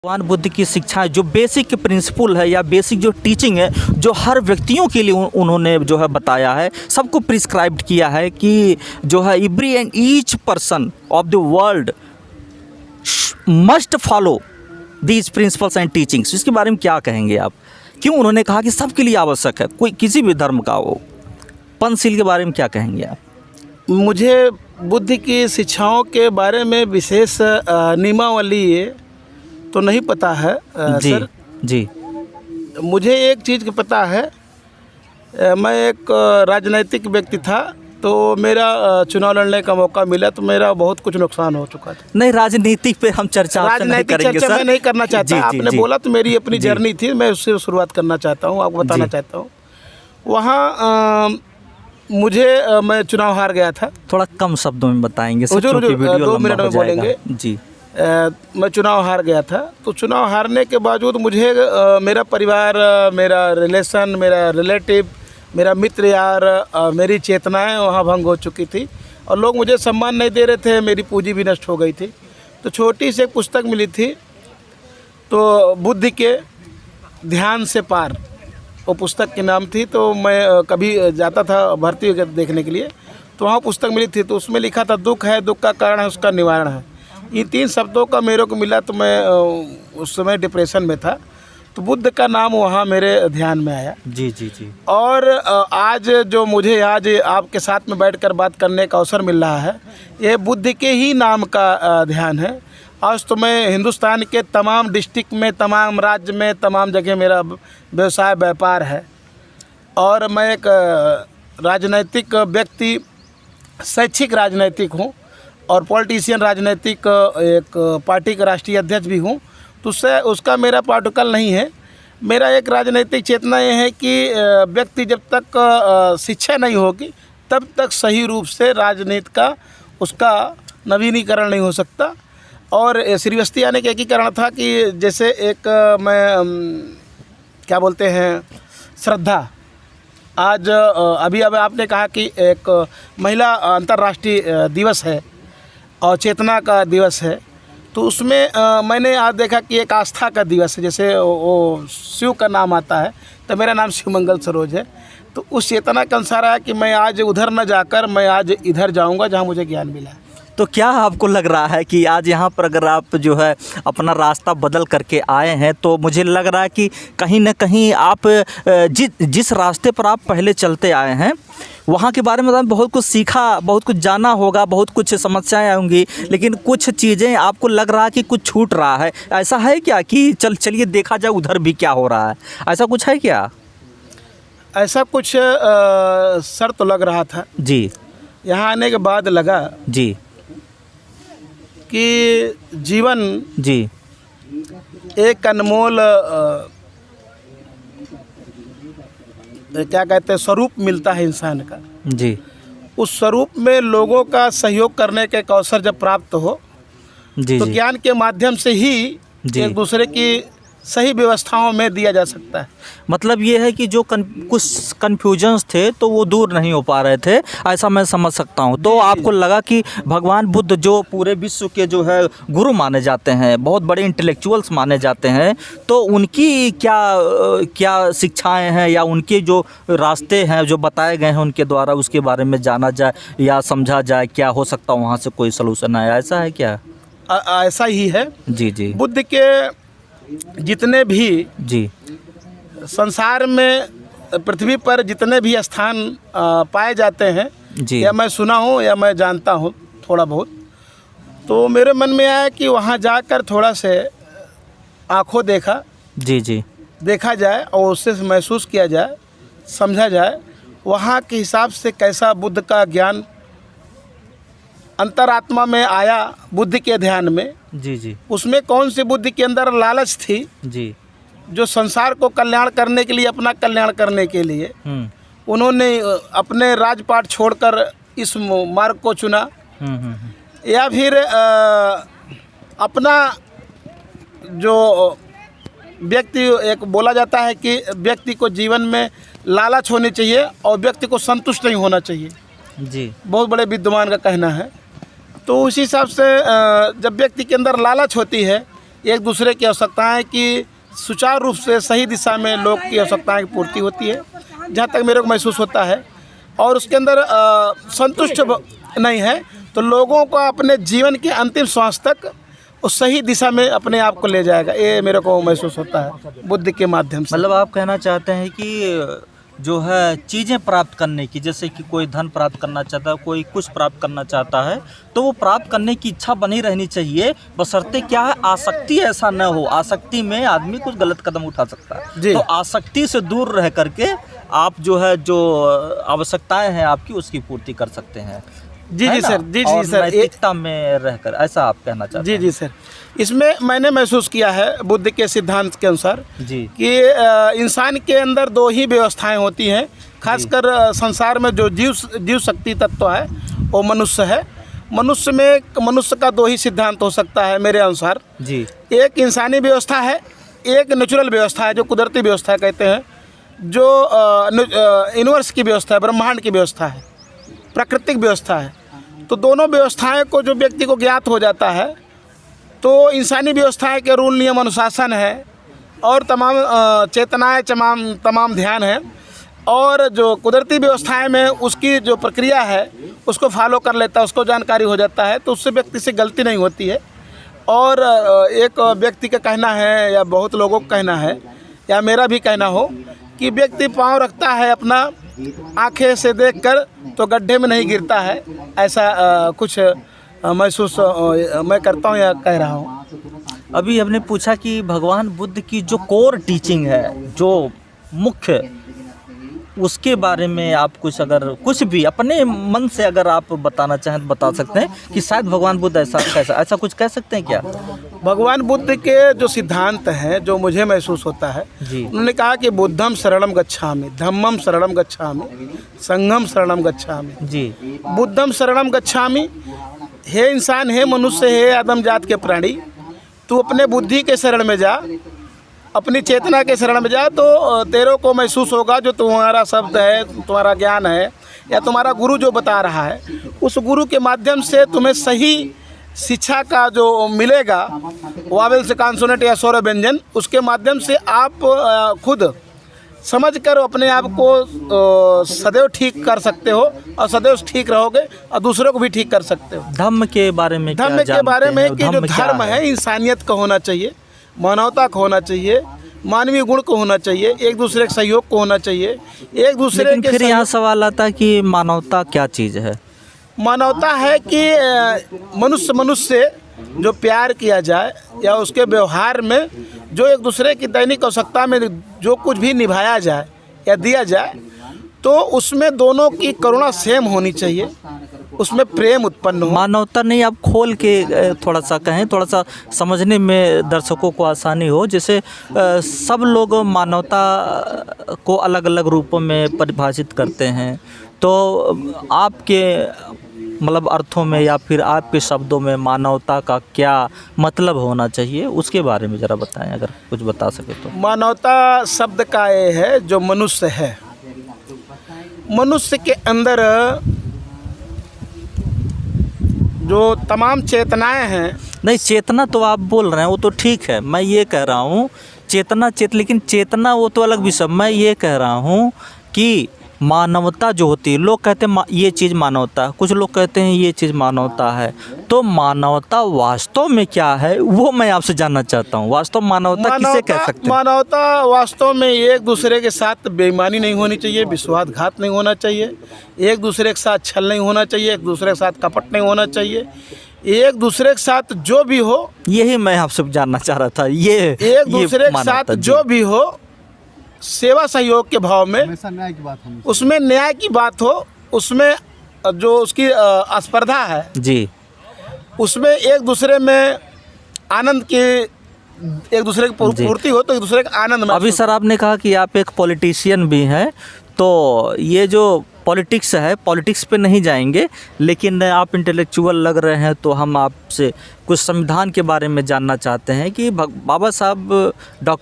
भगवान बुद्ध की शिक्षाएं जो बेसिक प्रिंसिपल है या बेसिक जो टीचिंग है जो हर व्यक्तियों के लिए उन्होंने जो है बताया है, सबको प्रिस्क्राइब्ड किया है कि जो है every and each person of the world must follow these principles and teachings. इसके बारे में क्या कहेंगे आप? क्यों उन्होंने कहा कि सबके लिए आवश्यक है, कोई किसी भी धर्म का हो? पंचशील के बारे में क्या कहेंगे आप? मुझे बुद्ध की शिक्षाओं के बारे में विशेष नियमावली तो नहीं पता है जी सर। जी। मुझे एक चीज़ की पता है, मैं एक राजनैतिक व्यक्ति था, तो मेरा चुनाव लड़ने का मौका मिला तो मेरा बहुत कुछ नुकसान हो चुका था। नहीं, राजनीतिक पे हम चर्चा आपसे नहीं राजनीतिक करेंगे चर्चा सर। मैं नहीं करना चाहता। जी, आपने जी, बोला तो मेरी अपनी जी। जर्नी थी, मैं उससे शुरुआत करना चाहता हूँ, आपको बताना जी। चाहता हूँ। वहाँ मैं चुनाव हार गया था। थोड़ा कम शब्दों में बताएंगे सर, हुजूर, क्योंकि वीडियो 2 लंबा मिनट हो में जाएगा। बोलेंगे। जी। मैं चुनाव हार गया था, तो चुनाव हारने के बावजूद मुझे मेरा परिवार, मेरा रिलेशन, मेरा रिलेटिव, मेरा मित्र यार, मेरी चेतनाएं वहाँ भंग हो चुकी थी और लोग मुझे सम्मान नहीं दे रहे थे, मेरी पूंजी भी नष्ट हो गई थी। तो छोटी सी एक पुस्तक मिली थी, तो बुद्ध के ध्यान से पार, वो पुस्तक के नाम थी। तो मैं कभी जाता था भर्ती देखने के लिए, तो वहाँ पुस्तक मिली थी, तो उसमें लिखा था दुख है, दुख का कारण है, उसका निवारण है। ये 3 शब्दों का मेरे को मिला, तो मैं उस समय डिप्रेशन में था, तो बुद्ध का नाम वहाँ मेरे ध्यान में आया। जी जी जी। और आज जो मुझे आज आपके साथ में बैठकर बात करने का अवसर मिल रहा है, ये बुद्ध के ही नाम का ध्यान है। आज तो मैं हिंदुस्तान के तमाम डिस्ट्रिक्ट में, तमाम राज्य में, तमाम जगह मेरा व्यवसाय व्यापार है और मैं एक राजनैतिक व्यक्ति, शैक्षिक राजनैतिक हूँ और पॉलिटिशियन राजनैतिक, एक पार्टी का राष्ट्रीय अध्यक्ष भी हूँ। तो उसका मेरा प्रोटोकॉल नहीं है। मेरा एक राजनैतिक चेतना ये है कि व्यक्ति जब तक शिक्षा नहीं होगी तब तक सही रूप से राजनीति का उसका नवीनीकरण नहीं हो सकता। और श्रीवस्ती आने का एकीकरण था कि जैसे एक क्या बोलते हैं, श्रद्धा। आज अभी अब आपने कहा कि एक महिला अंतर्राष्ट्रीय दिवस है और चेतना का दिवस है, तो उसमें मैंने आज देखा कि एक आस्था का दिवस है। जैसे वो शिव का नाम आता है, तो मेरा नाम शिवमंगल सरोज है। तो उस चेतना के अनुसार है कि मैं आज उधर न जाकर मैं आज इधर जाऊंगा जहां मुझे ज्ञान मिला है। तो क्या आपको लग रहा है कि आज यहाँ पर अगर आप जो है अपना रास्ता बदल करके आए हैं, तो मुझे लग रहा है कि कहीं ना कहीं आप जिस रास्ते पर आप पहले चलते आए हैं वहाँ के बारे में तो बहुत कुछ सीखा, बहुत कुछ जाना होगा, बहुत कुछ समस्याएं होंगी, लेकिन कुछ चीज़ें आपको लग रहा है कि कुछ छूट रहा है। ऐसा है क्या कि चलिए देखा जाए उधर भी क्या हो रहा है, ऐसा कुछ है क्या? ऐसा कुछ सर तो लग रहा था जी। यहाँ आने के बाद लगा जी कि जीवन जी एक अनमोल क्या कहते हैं स्वरूप मिलता है इंसान का। जी। उस स्वरूप में लोगों का सहयोग करने का एक अवसर जब प्राप्त हो, जी तो जी ज्ञान के माध्यम से ही जी। एक दूसरे की सही व्यवस्थाओं में दिया जा सकता है। मतलब ये है कि जो कुछ कन्फ्यूजन्स थे तो वो दूर नहीं हो पा रहे थे, ऐसा मैं समझ सकता हूँ। तो आपको लगा कि भगवान बुद्ध जो पूरे विश्व के जो है गुरु माने जाते हैं, बहुत बड़े इंटेलेक्चुअल्स माने जाते हैं, तो उनकी क्या शिक्षाएं हैं या उनके जो रास्ते हैं जो बताए गए हैं उनके द्वारा, उसके बारे में जाना जाए या समझा जाए, क्या हो सकता है वहाँ से कोई सलूशन आया, ऐसा है क्या? ऐसा ही है। जी जी। बुद्ध के जितने भी जी संसार में, पृथ्वी पर जितने भी स्थान पाए जाते हैं, जी या मैं सुना हूँ या मैं जानता हूँ थोड़ा बहुत, तो मेरे मन में आया कि वहाँ जाकर थोड़ा से आँखों देखा जी जी देखा जाए और उससे महसूस किया जाए, समझा जाए वहाँ के हिसाब से कैसा बुद्ध का ज्ञान अंतरात्मा में आया बुद्ध के ध्यान में। जी जी उसमें कौन सी बुद्ध के अंदर लालच थी जी। जो संसार को कल्याण करने के लिए, अपना कल्याण करने के लिए उन्होंने अपने राजपाट छोड़कर इस मार्ग को चुना, या फिर अपना जो व्यक्ति, एक बोला जाता है कि व्यक्ति को जीवन में लालच होनी चाहिए और व्यक्ति को संतुष्ट नहीं होना चाहिए। जी। बहुत बड़े विद्वान का कहना है। तो उसी हिसाब से जब व्यक्ति के अंदर लालच होती है एक दूसरे की आवश्यकताएं की सुचारू रूप से सही दिशा में लोग की आवश्यकताएं की पूर्ति होती है, जहाँ तक मेरे को महसूस होता है। और उसके अंदर संतुष्ट नहीं है तो लोगों को अपने जीवन के अंतिम श्वास तक उस सही दिशा में अपने आप को ले जाएगा, ये मेरे को महसूस होता है बुद्ध के माध्यम से। मतलब आप कहना चाहते हैं कि जो है चीज़ें प्राप्त करने की, जैसे कि कोई धन प्राप्त करना चाहता है, कोई कुछ प्राप्त करना चाहता है, तो वो प्राप्त करने की इच्छा बनी रहनी चाहिए, बशर्ते क्या है आसक्ति ऐसा न हो। आसक्ति में आदमी कुछ गलत कदम उठा सकता है, तो आसक्ति से दूर रह करके आप जो है जो आवश्यकताएं हैं आपकी उसकी पूर्ति कर सकते हैं। जी जी सर, जी जी सर, नैतिकता में रहकर, ऐसा आप कहना चाहते हैं? जी जी सर, इसमें मैंने महसूस किया है बुद्ध के सिद्धांत के अनुसार जी कि इंसान के अंदर दो ही व्यवस्थाएं होती हैं, खासकर संसार में जो जीव शक्ति तत्व है वो मनुष्य है। मनुष्य का दो ही सिद्धांत हो सकता है मेरे अनुसार जी। एक इंसानी व्यवस्था है, एक नेचुरल व्यवस्था है जो कुदरती व्यवस्था कहते हैं, जो यूनिवर्स की व्यवस्था है, ब्रह्मांड की व्यवस्था है, प्राकृतिक व्यवस्था है। तो दोनों व्यवस्थाएं को जो व्यक्ति को ज्ञात हो जाता है तो इंसानी व्यवस्थाएं के रूल नियम अनुशासन है और तमाम चेतनाएं तमाम ध्यान है, और जो कुदरती व्यवस्थाएं में उसकी जो प्रक्रिया है उसको फॉलो कर लेता है, उसको जानकारी हो जाता है, तो उससे व्यक्ति से गलती नहीं होती है। और एक व्यक्ति का कहना है या बहुत लोगों का कहना है या मेरा भी कहना हो कि व्यक्ति पाँव रखता है अपना आंखें से देखकर तो गड्ढे में नहीं गिरता है, ऐसा कुछ महसूस मैं करता हूँ या कह रहा हूँ। अभी हमने पूछा कि भगवान बुद्ध की जो कोर टीचिंग है, जो मुख्य, उसके बारे में आप कुछ अगर कुछ भी अपने मन से अगर आप बताना चाहें तो बता सकते हैं कि शायद भगवान बुद्ध ऐसा कुछ कह सकते हैं क्या? भगवान बुद्ध के जो सिद्धांत हैं जो मुझे महसूस होता है, उन्होंने कहा कि बुद्धम शरणम गच्छामि, धम्मम शरणम गच्छामि, संघम शरणम गच्छामि। जी। बुद्धम शरणम गच्छामि, हे इंसान, हे मनुष्य, हे आदम जात के प्राणी, तू अपने बुद्धि के शरण में जा, अपनी चेतना के शरण में जा, तो तेरे को महसूस होगा जो तुम्हारा शब्द है, तुम्हारा ज्ञान है या तुम्हारा गुरु जो बता रहा है, उस गुरु के माध्यम से तुम्हें सही शिक्षा का जो मिलेगा, वावेल से कॉन्सोनेंट या स्वर व्यंजन, उसके माध्यम से आप खुद समझकर अपने आप को सदैव ठीक कर सकते हो और सदैव ठीक रहोगे और दूसरों को भी ठीक कर सकते हो। धम्म के बारे में धम्म के बारे में कि जो धर्म है इंसानियत का होना चाहिए, मानवता को होना चाहिए, मानवीय गुण को होना चाहिए, एक दूसरे के सहयोग को होना चाहिए, एक दूसरे के। फिर यहाँ सवाल आता है कि मानवता क्या चीज़ है? मानवता है कि मनुष्य से जो प्यार किया जाए या उसके व्यवहार में जो एक दूसरे की दैनिक आवश्यकता में जो कुछ भी निभाया जाए या दिया जाए, तो उसमें दोनों की करुणा सेम होनी चाहिए, उसमें प्रेम उत्पन्न हो। मानवता नहीं, आप खोल के थोड़ा सा कहें, थोड़ा सा समझने में दर्शकों को आसानी हो। जैसे सब लोग मानवता को अलग अलग रूपों में परिभाषित करते हैं, तो आपके मतलब अर्थों में या फिर आपके शब्दों में मानवता का क्या मतलब होना चाहिए, उसके बारे में ज़रा बताएं अगर कुछ बता सके तो। मानवता शब्द का ये है जो मनुष्य है, मनुष्य के अंदर जो तमाम चेतनाएं हैं। नहीं, चेतना तो आप बोल रहे हैं वो तो ठीक है, मैं ये कह रहा हूँ लेकिन चेतना वो तो अलग विषय। मैं ये कह रहा हूँ कि मानवता जो होती है, लोग कहते हैं ये चीज़ मानवता है, कुछ लोग कहते हैं ये चीज़ मानवता है, तो मानवता वास्तव में क्या है वो मैं आपसे जानना चाहता हूँ। वास्तव मानवता किसे कह सकते हैं? मानवता वास्तव में एक दूसरे के साथ बेईमानी नहीं होनी चाहिए, विश्वासघात नहीं होना चाहिए, एक दूसरे के साथ छल नहीं होना चाहिए, एक दूसरे के साथ कपट नहीं होना चाहिए, एक दूसरे के साथ जो भी हो, यही मैं आपसे जानना चाह रहा था। एक दूसरे के साथ जो भी हो, सेवा सहयोग के भाव में, न्याय की बात हो, उसमें न्याय की बात हो, उसमें जो उसकी स्पर्धा है जी, उसमें एक दूसरे में आनंद की, एक दूसरे की पूर्ति हो तो एक दूसरे का आनंद में। अभी सर आपने कहा कि आप एक पॉलिटिशियन भी हैं, तो ये जो पॉलिटिक्स है, पॉलिटिक्स पे नहीं जाएंगे, लेकिन आप इंटेलेक्चुअल लग रहे हैं, तो हम आपसे कुछ संविधान के बारे में जानना चाहते हैं कि बाबा साहब डॉक्टर